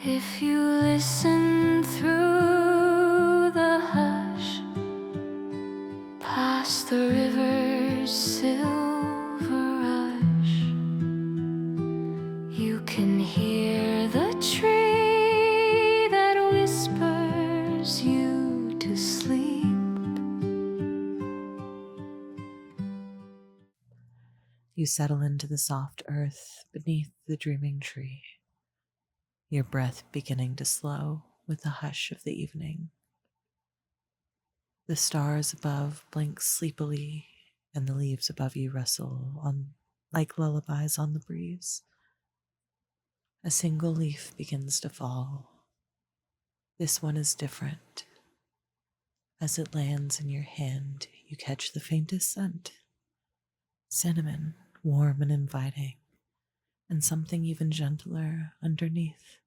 If you listen through the hush, past the river's silver rush, you can hear the tree that whispers you to sleep. You settle into the soft earth beneath the dreaming tree, your breath beginning to slow with the hush of the evening. The stars above blink sleepily, and the leaves above you rustle on like lullabies on the breeze. A single leaf begins to fall. This one is different. As it lands in your hand, you catch the faintest scent. Cinnamon, warm and inviting, and something even gentler underneath,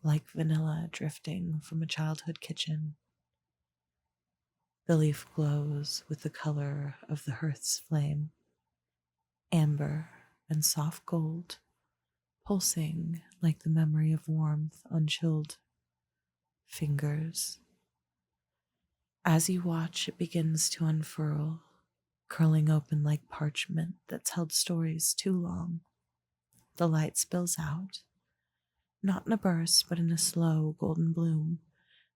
like vanilla drifting from a childhood kitchen. The leaf glows with the color of the hearth's flame, amber and soft gold, pulsing like the memory of warmth on chilled fingers. As you watch, it begins to unfurl, curling open like parchment that's held stories too long. The light spills out, not in a burst, but in a slow golden bloom,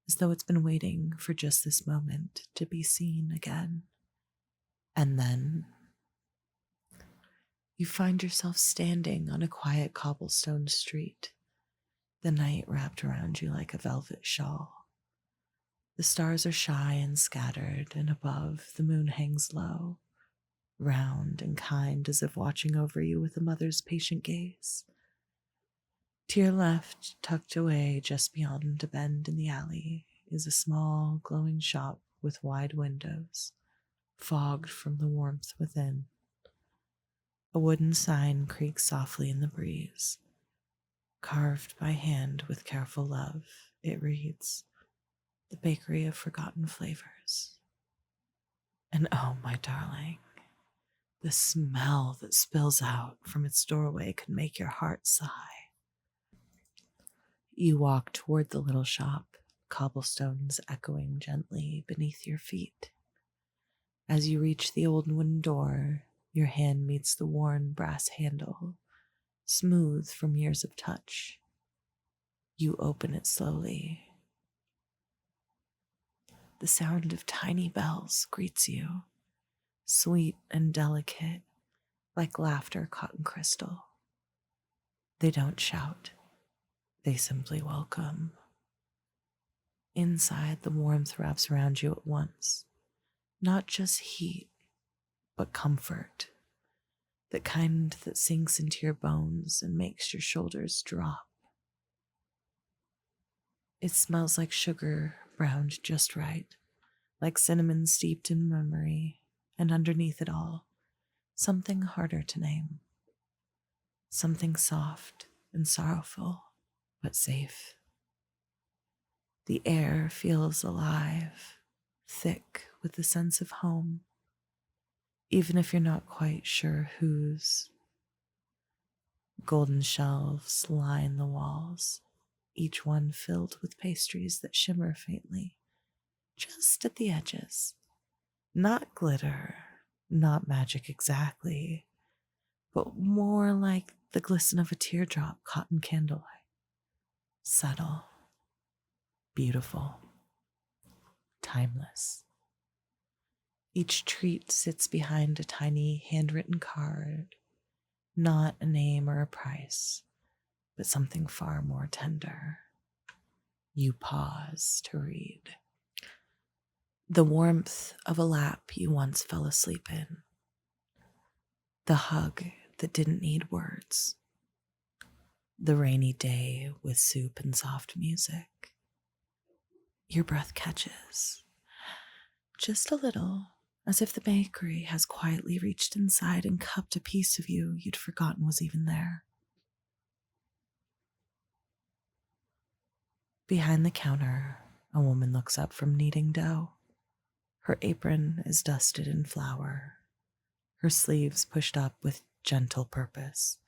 as though it's been waiting for just this moment to be seen again. And then you find yourself standing on a quiet cobblestone street, the night wrapped around you like a velvet shawl. The stars are shy and scattered, and above the moon hangs low, round and kind as if watching over you with a mother's patient gaze. To your left, tucked away just beyond a bend in the alley, is a small, glowing shop with wide windows, fogged from the warmth within. A wooden sign creaks softly in the breeze. Carved by hand with careful love, it reads, "The Bakery of Forgotten Flavors." And oh, my darling, the smell that spills out from its doorway could make your heart sigh. You walk toward the little shop, cobblestones echoing gently beneath your feet. As you reach the old wooden door, your hand meets the worn brass handle, smooth from years of touch. You open it slowly. The sound of tiny bells greets you, sweet and delicate, like laughter caught in crystal. They don't shout. They simply welcome. Inside, the warmth wraps around you at once. Not just heat, but comfort. The kind that sinks into your bones and makes your shoulders drop. It smells like sugar browned just right, like cinnamon steeped in memory, and underneath it all, something harder to name. Something soft and sorrowful, but safe. The air feels alive, thick with the sense of home, even if you're not quite sure whose. Golden shelves line the walls, each one filled with pastries that shimmer faintly, just at the edges. Not glitter, not magic exactly, but more like the glisten of a teardrop caught in candlelight. Subtle, beautiful, timeless. Each treat sits behind a tiny handwritten card, not a name or a price, but something far more tender. You pause to read. The warmth of a lap you once fell asleep in. The hug that didn't need words. The rainy day with soup and soft music. Your breath catches, just a little, as if the bakery has quietly reached inside and cupped a piece of you you'd forgotten was even there. Behind the counter, a woman looks up from kneading dough. Her apron is dusted in flour, her sleeves pushed up with gentle purpose.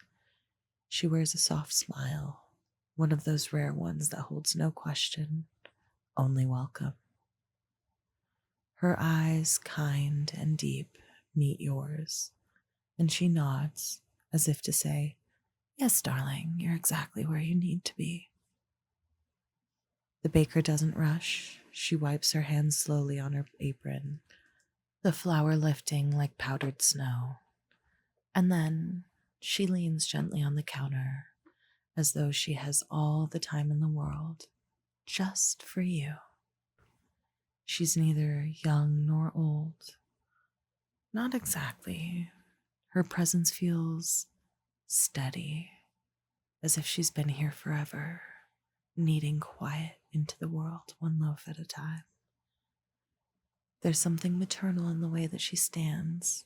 She wears a soft smile, one of those rare ones that holds no question, only welcome. Her eyes, kind and deep, meet yours, and she nods as if to say, "Yes, darling, you're exactly where you need to be." The baker doesn't rush. She wipes her hands slowly on her apron, the flour lifting like powdered snow. And then she leans gently on the counter as though she has all the time in the world just for you. She's neither young nor old. Not exactly. Her presence feels steady, as if she's been here forever, kneading quiet into the world one loaf at a time. There's something maternal in the way that she stands,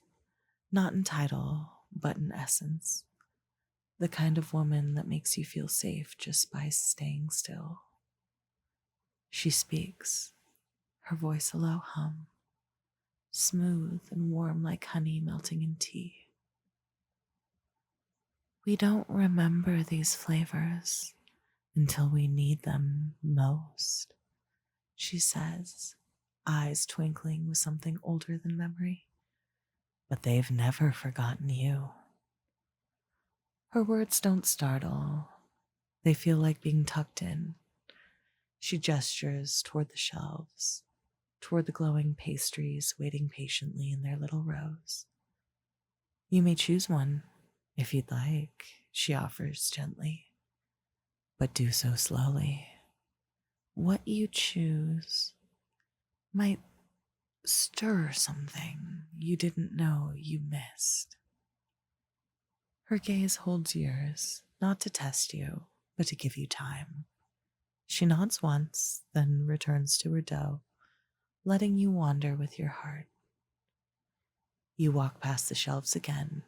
not in title, but in essence. The kind of woman that makes you feel safe just by staying still. She speaks, her voice a low hum, smooth and warm like honey melting in tea. We don't remember these flavors until we need them most, she says, eyes twinkling with something older than memory. But they've never forgotten you. Her words don't startle. They feel like being tucked in. She gestures toward the shelves, toward the glowing pastries waiting patiently in their little rows. You may choose one if you'd like, she offers gently, but do so slowly. What you choose might stir something you didn't know you missed. Her gaze holds yours, not to test you, but to give you time. She nods once, then returns to her dough, letting you wander with your heart. You walk past the shelves again.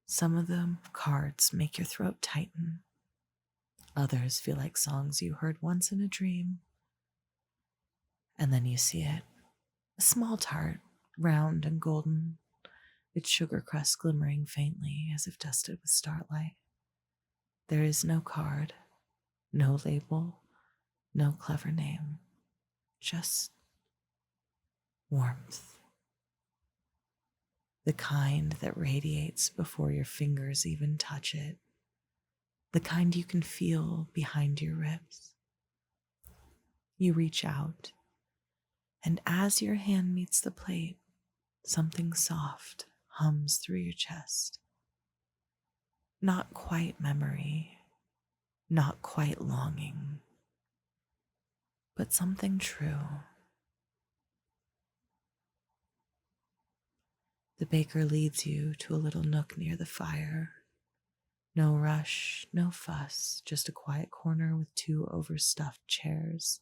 Some of them cards make your throat tighten. Others feel like songs you heard once in a dream. And then you see it. A small tart, round and golden, its sugar crust glimmering faintly as if dusted with starlight. There is no card, no label, no clever name, just warmth. The kind that radiates before your fingers even touch it. The kind you can feel behind your ribs. You reach out, and as your hand meets the plate, something soft hums through your chest. Not quite memory, not quite longing, but something true. The baker leads you to a little nook near the fire. No rush, no fuss, just a quiet corner with two overstuffed chairs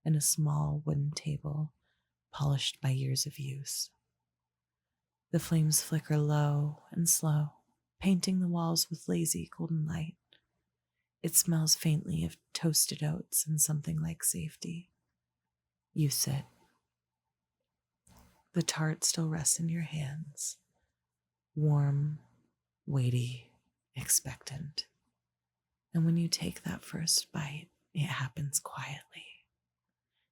and a small wooden table polished by years of use. The flames flicker low and slow, painting the walls with lazy golden light. It smells faintly of toasted oats and something like safety. You sit. The tart still rests in your hands, warm, weighty, expectant. And when you take that first bite, it happens quietly.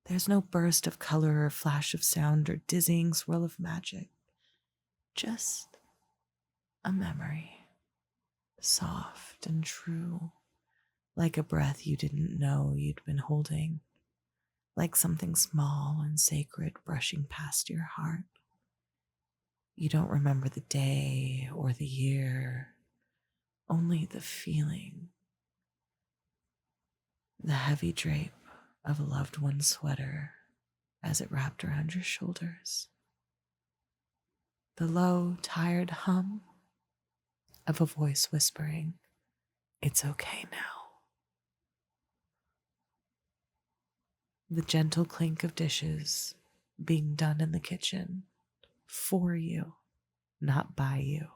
There's no burst of color or flash of sound or dizzying swirl of magic. Just a memory, soft and true, like a breath you didn't know you'd been holding, like something small and sacred brushing past your heart. You don't remember the day or the year, only the feeling. The heavy drape of a loved one's sweater as it wrapped around your shoulders. The low, tired hum of a voice whispering, "It's okay now." The gentle clink of dishes being done in the kitchen for you, not by you.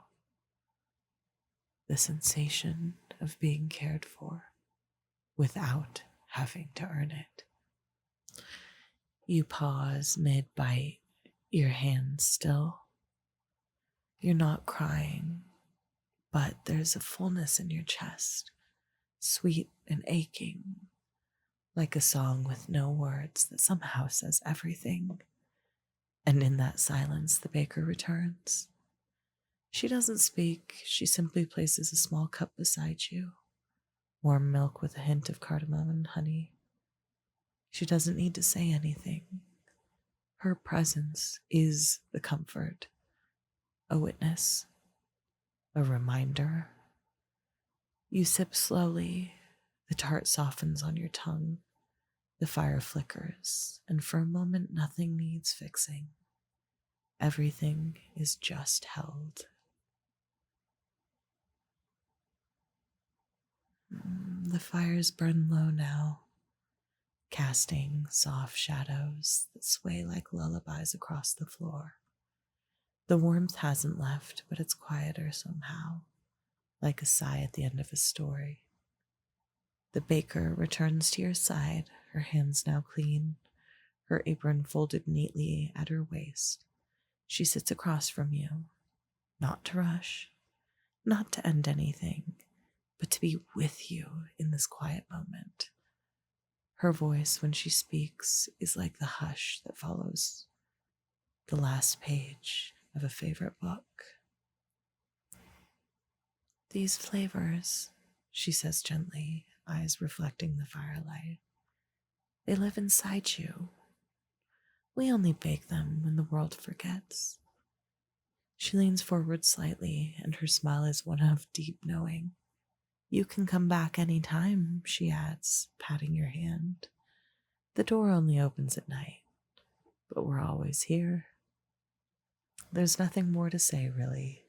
The sensation of being cared for without having to earn it. You pause mid-bite, your hands still. You're not crying, but there's a fullness in your chest, sweet and aching, like a song with no words that somehow says everything. And in that silence, the baker returns. She doesn't speak, she simply places a small cup beside you, warm milk with a hint of cardamom and honey. She doesn't need to say anything. Her presence is the comfort, a witness, a reminder. You sip slowly, the tart softens on your tongue, the fire flickers, and for a moment nothing needs fixing. Everything is just held. The fires burn low now, casting soft shadows that sway like lullabies across the floor. The warmth hasn't left, but it's quieter somehow, like a sigh at the end of a story. The baker returns to your side, her hands now clean, her apron folded neatly at her waist. She sits across from you, not to rush, not to end anything, but to be with you in this quiet moment. Her voice, when she speaks, is like the hush that follows the last page of a favorite book. These flavors, she says gently, eyes reflecting the firelight, they live inside you. We only bake them when the world forgets. She leans forward slightly, and her smile is one of deep knowing. You can come back any time, she adds, patting your hand. The door only opens at night, but we're always here. There's nothing more to say, really,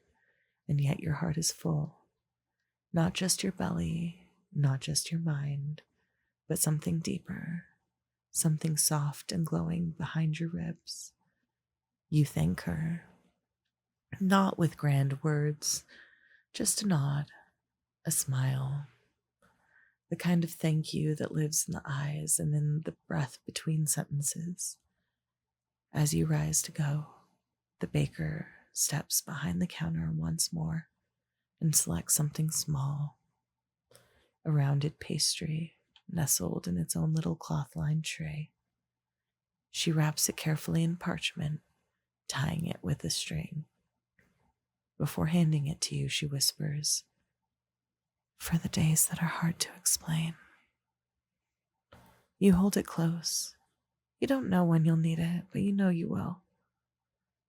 and yet your heart is full. Not just your belly, not just your mind, but something deeper, something soft and glowing behind your ribs. You thank her, not with grand words, just a nod, a smile, the kind of thank you that lives in the eyes and in the breath between sentences. As you rise to go, the baker steps behind the counter once more and selects something small, a rounded pastry nestled in its own little cloth-lined tray. She wraps it carefully in parchment, tying it with a string. Before handing it to you, she whispers, "For the days that are hard to explain." You hold it close. You don't know when you'll need it, but you know you will.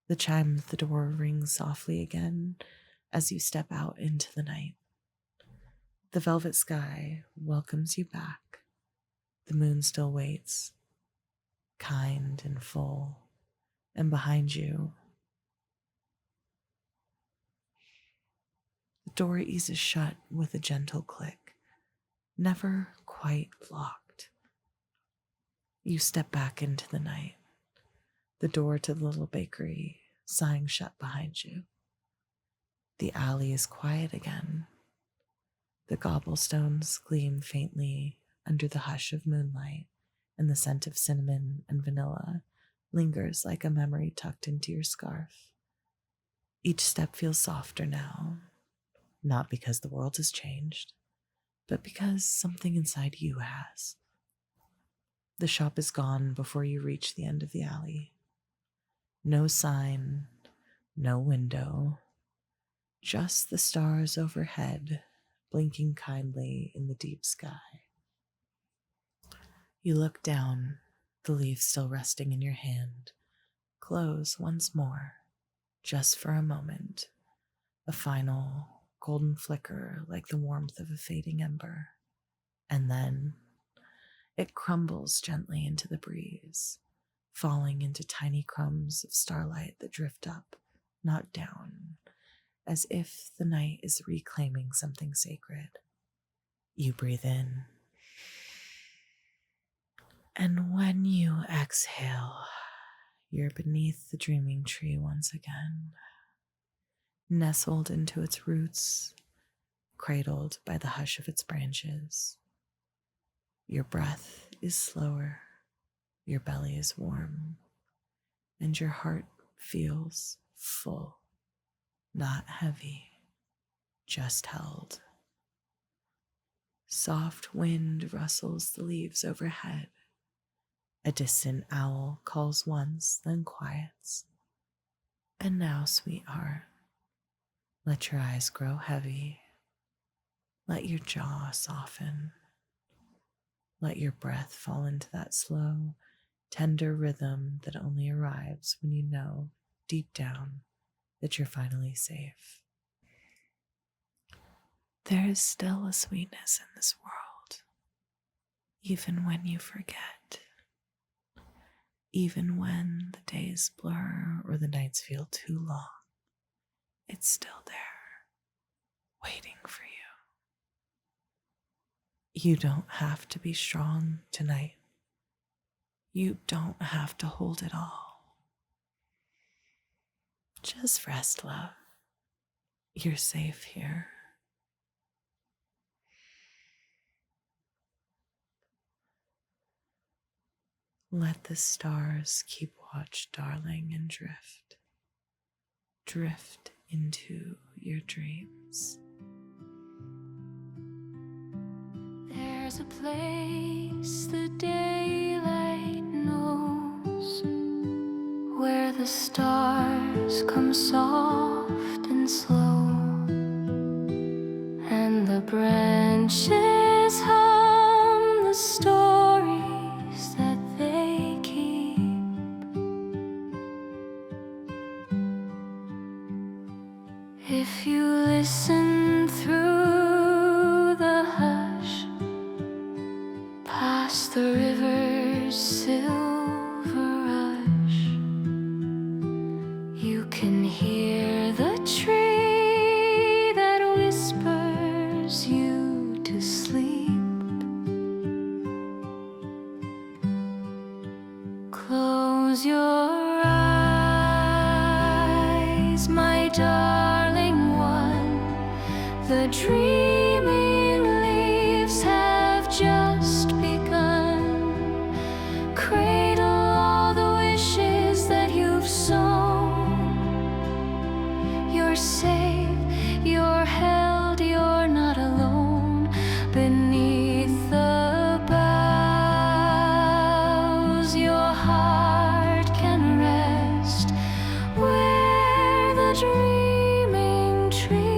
The chime at the door rings softly again as you step out into the night. The velvet sky welcomes you back. The moon still waits, kind and full, and behind you, the door eases shut with a gentle click, never quite locked. You step back into the night, the door to the little bakery sighing shut behind you. The alley is quiet again. The cobblestones gleam faintly under the hush of moonlight, and the scent of cinnamon and vanilla lingers like a memory tucked into your scarf. Each step feels softer now, not because the world has changed, but because something inside you has. The shop is gone before you reach the end of the alley. No sign, no window, just the stars overhead, blinking kindly in the deep sky. You look down, the leaf still resting in your hand, close once more, just for a moment, a final golden flicker like the warmth of a fading ember, and then it crumbles gently into the breeze, falling into tiny crumbs of starlight that drift up, not down, as if the night is reclaiming something sacred. You breathe in, and when you exhale, you're beneath the dreaming tree once again, nestled into its roots, cradled by the hush of its branches. Your breath is slower, your belly is warm, and your heart feels full, not heavy, just held. Soft wind rustles the leaves overhead. A distant owl calls once, then quiets. And now, sweetheart, let your eyes grow heavy. Let your jaw soften. Let your breath fall into that slow, tender rhythm that only arrives when you know, deep down, that you're finally safe. There is still a sweetness in this world, even when you forget, even when the days blur or the nights feel too long. It's still there, waiting for you. You don't have to be strong tonight. You don't have to hold it all. Just rest, love. You're safe here. Let the stars keep watch, darling, and drift. Drift into your dreams. There's a place the daylight knows, where the stars come soft and slow, and the branches hum the stories that they keep. If you listen through the hush, past the river's silver rush, you can hear the tree that whispers you to sleep. Close your eyes, my darling one. The dreaming leaves have just begun. Cradle all the wishes that you've sown. You're safe, you're held, you're not alone. Beneath the boughs, your heart can rest, where the dreaming tree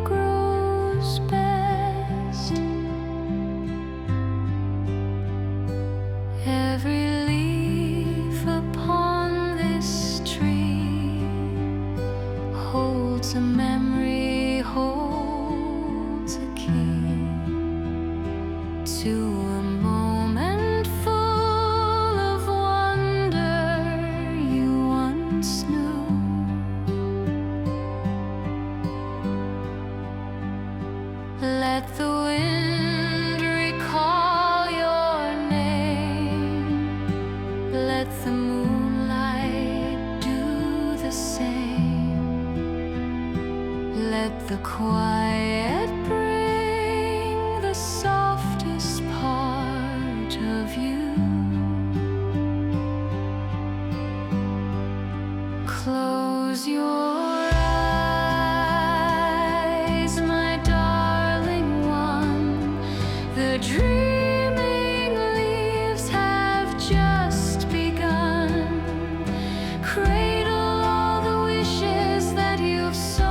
grows best. Every leaf upon this tree holds a memory, holds a key to a moment full of wonder you once knew. Let the wind recall your name. Let the moonlight do the same. Let the quiet bring the softest part of you. Close your eyes, my darling one. The dreaming leaves have just begun. Cradle all the wishes that you've sown.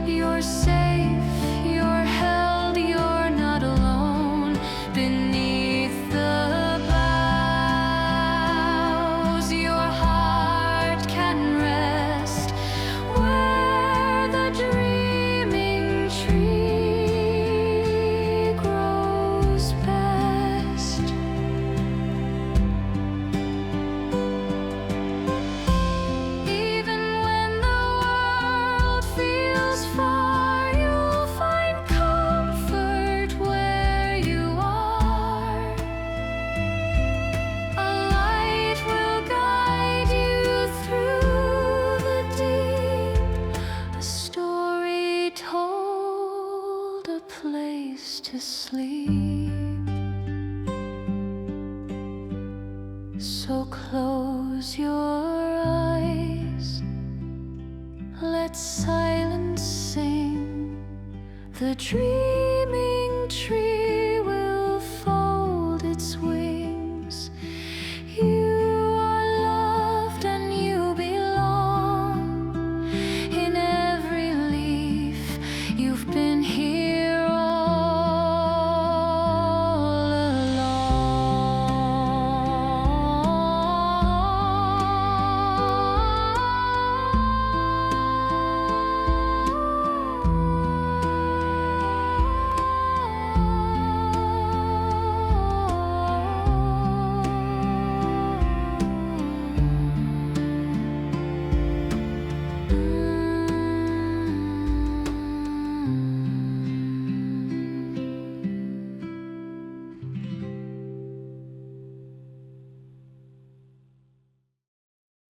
You're safe, you're held, you're not alone. Beneath the boughs, your heart can rest, where the dreaming tree grows best. Even when the world feels far, you'll find comfort where you are. A light will guide you through the deep, a story told, a place to sleep. So close your eyes, let silence sing the dreaming tree